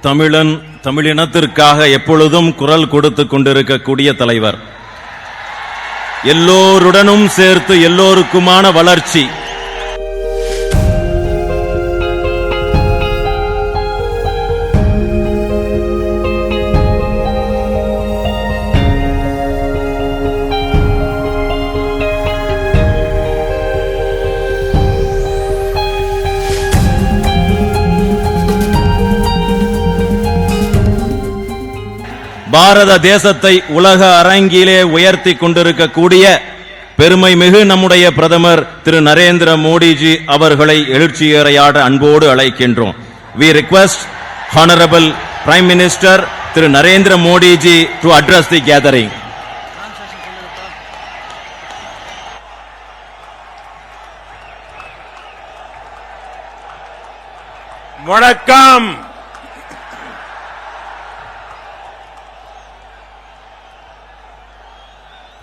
தமிழினத்திற்காக எப்பொழுதும் குரல் கொடுத்துக் கொண்டிருக்கக்கூடிய தலைவர். எல்லோருடனும் சேர்த்து எல்லோருக்குமான வளர்ச்சி. பாரத தேசத்தை உலக அரங்கிலே உயர்த்தி கொண்டிருக்கக்கூடிய பெருமை மிகு நம்முடைய பிரதமர் திரு நரேந்திர மோடிஜி அவர்களை எழுச்சியுரையாட அன்போடு அழைக்கின்றோம். We request Honorable Prime Minister Thiru Narendra Modiji to address the gathering. வணக்கம்.